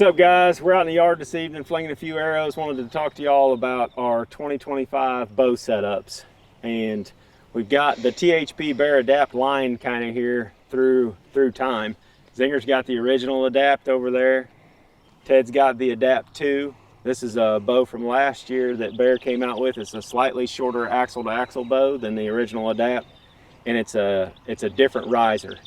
What's up, guys? We're out in the yard this evening flinging a few arrows. Wanted to talk to y'all about our 2025 bow setups. And we've got the THP Bear Adapt line kind of here through time. Zinger's got the original Adapt over there. Ted's got the Adapt 2. This is a bow from last year that Bear came out with. It's a slightly shorter axle-to-axle bow than the original Adapt, and it's a different riser.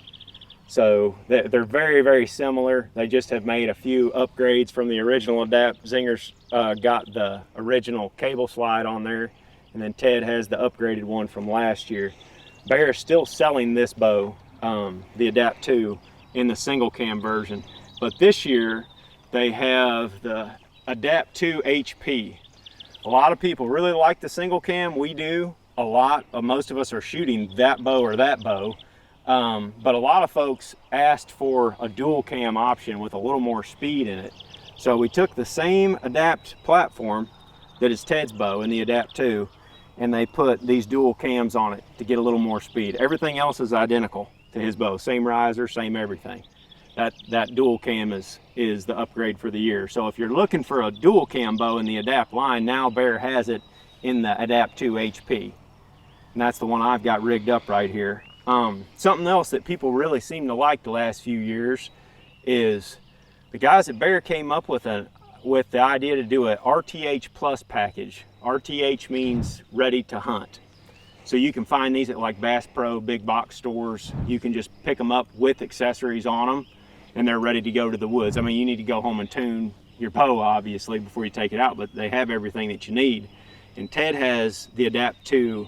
So they're very, very similar. They just have made a few upgrades from the original Adapt. Zinger's got the original cable slide on there, and then Ted has the upgraded one from last year. Bear is still selling this bow, the Adapt 2, in the single cam version. But this year, they have the Adapt 2 HP. A lot of people really like the single cam. We do a lot. Most of us are shooting that bow or that bow. But a lot of folks asked for a dual cam option with a little more speed in it. So we took the same Adapt platform that is Ted's bow in the Adapt 2, and they put these dual cams on it to get a little more speed. Everything else is identical to his bow. Same riser, same everything. That dual cam is the upgrade for the year. So if you're looking for a dual cam bow in the Adapt line, now Bear has it in the Adapt 2 HP. And that's the one I've got rigged up right here. Something else that people really seem to like the last few years is the guys at Bear came up with the idea to do a RTH Plus package. RTH means ready to hunt. So you can find these at like Bass Pro, big box stores. You can just pick them up with accessories on them, and they're ready to go to the woods. I mean, you need to go home and tune your bow, obviously, before you take it out, but they have everything that you need. And Ted has the Adapt 2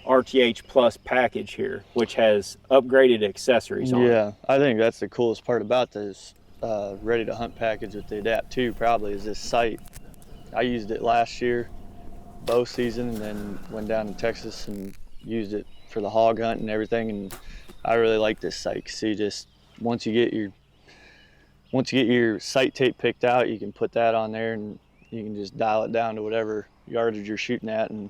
RTH Plus package here, which has upgraded accessories on it. Yeah, I think that's the coolest part about this ready to hunt package with the Adapt 2 probably is this sight. I used it last year, bow season, and then went down to Texas and used it for the hog hunt and everything, and I really like this sight. See, just once you get your sight tape picked out, you can put that on there and you can just dial it down to whatever yardage you're shooting at, and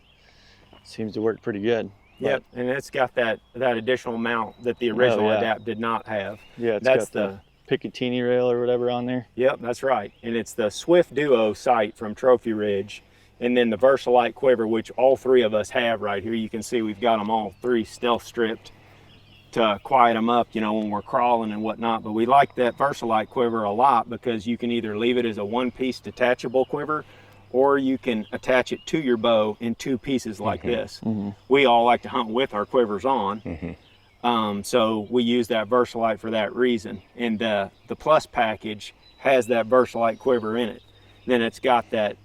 seems to work pretty good. Yep, and it's got that additional mount that the original Adapt did not have. Yeah, that's got the picatinny rail or whatever on there. Yep, that's right. And it's the Swift Duo sight from Trophy Ridge, and then the Versalite quiver, which all three of us have right here. You can see we've got them all three stealth stripped to quiet them up, you know, when we're crawling and whatnot. But we like that Versalite quiver a lot because you can either leave it as a one-piece detachable quiver, or you can attach it to your bow in two pieces like this. We all like to hunt with our quivers on. So we use that Versalite for that reason. And the Plus package has that Versalite quiver in it. Then it's got that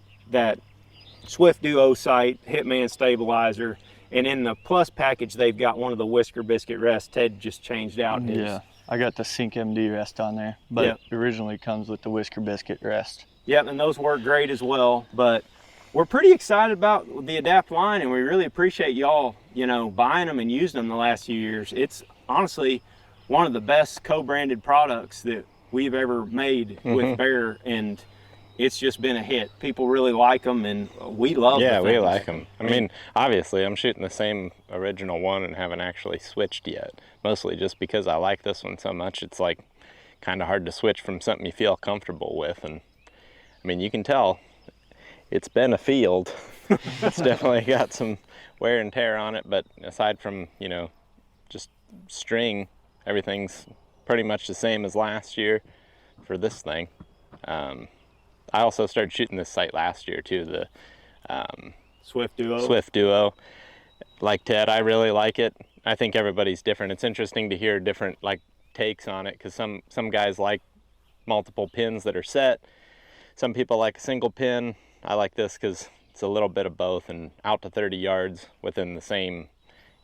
Swift Duo sight, Hitman stabilizer, and in the Plus package, they've got one of the Whisker Biscuit rests. Ted just changed out his. Yeah, I got the Sync MD rest on there, but it originally comes with the Whisker Biscuit rest. Yep, and those work great as well. But we're pretty excited about the Adapt line, and we really appreciate y'all, you know, buying them and using them the last few years. It's honestly one of the best co-branded products that we've ever made with Bear, and it's just been a hit. People really like them, and we love them. Yeah, we like them. I mean, obviously, I'm shooting the same original one and haven't actually switched yet, mostly just because I like this one so much. It's like kind of hard to switch from something you feel comfortable with. And I mean, you can tell it's been a field. It's definitely got some wear and tear on it, but aside from, you know, just string, everything's pretty much the same as last year for this thing. I also started shooting this sight last year too, the Swift Duo. Swift Duo. Like Ted, I really like it. I think everybody's different. It's interesting to hear different like takes on it, because some guys like multiple pins that are set. Some people like a single pin. I like this because it's a little bit of both, and out to 30 yards within the same,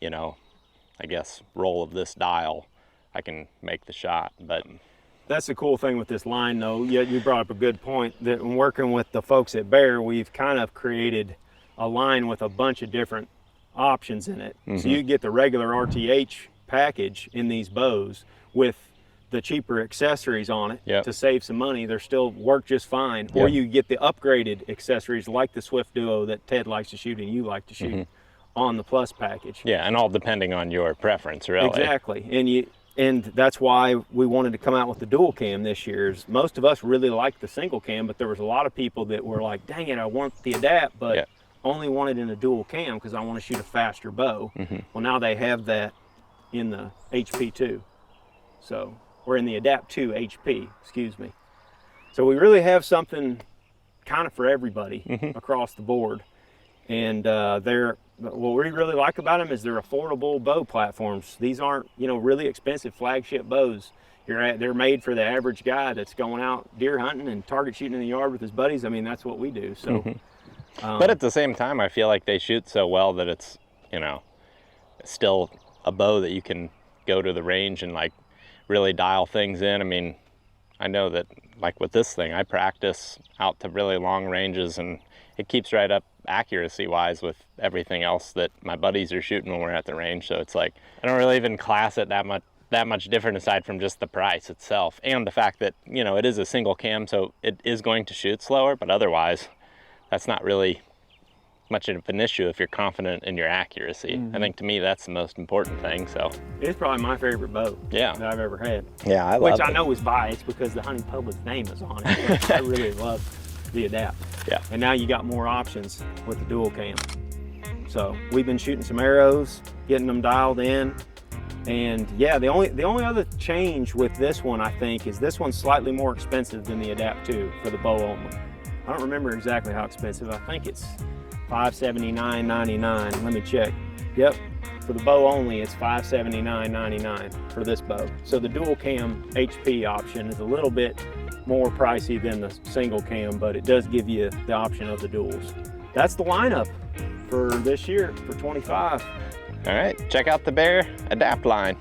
you know, I guess, roll of this dial, I can make the shot. But that's the cool thing with this line, though. You brought up a good point that in working with the folks at Bear, we've kind of created a line with a bunch of different options in it. So you get the regular RTH package in these bows with the cheaper accessories on it to save some money. They're still work just fine. Or you get the upgraded accessories like the Swift Duo that Ted likes to shoot and you like to shoot on the Plus package. Yeah, and all depending on your preference, really. Exactly. And And that's why we wanted to come out with the dual cam this year. Most of us really liked the single cam, but there was a lot of people that were like, dang it, I want the Adapt, but only want it in a dual cam because I want to shoot a faster bow. Well, now they have that in the HP2. So, or in the Adapt 2 HP, excuse me. So we really have something kind of for everybody across the board. And what we really like about them is they're affordable bow platforms. These aren't, you know, really expensive flagship bows. They're made for the average guy that's going out deer hunting and target shooting in the yard with his buddies. I mean, that's what we do. So, but at the same time, I feel like they shoot so well that it's, you know, still a bow that you can go to the range and like really dial things in. I mean, I know that like with this thing, I practice out to really long ranges and it keeps right up accuracy wise with everything else that my buddies are shooting when we're at the range. So it's like, I don't really even class it that much different aside from just the price itself and the fact that, you know, it is a single cam, so it is going to shoot slower, but otherwise that's not really much of an issue if you're confident in your accuracy. I think to me that's the most important thing. So it's probably my favorite bow that I've ever had. Yeah, I love it. Which I know is biased because the hunting public's name is on it. But I really love the Adapt. Yeah. And now you got more options with the dual cam. So we've been shooting some arrows, getting them dialed in. And yeah, the only other change with this one, I think, is this one's slightly more expensive than the Adapt 2 for the bow only. I don't remember exactly how expensive. I think it's $579.99. Let me check. Yep, for the bow only, it's $579.99 for this bow. So the dual cam HP option is a little bit more pricey than the single cam, but it does give you the option of the duals. That's the lineup for this year for 25. All right, check out the Bear Adapt line.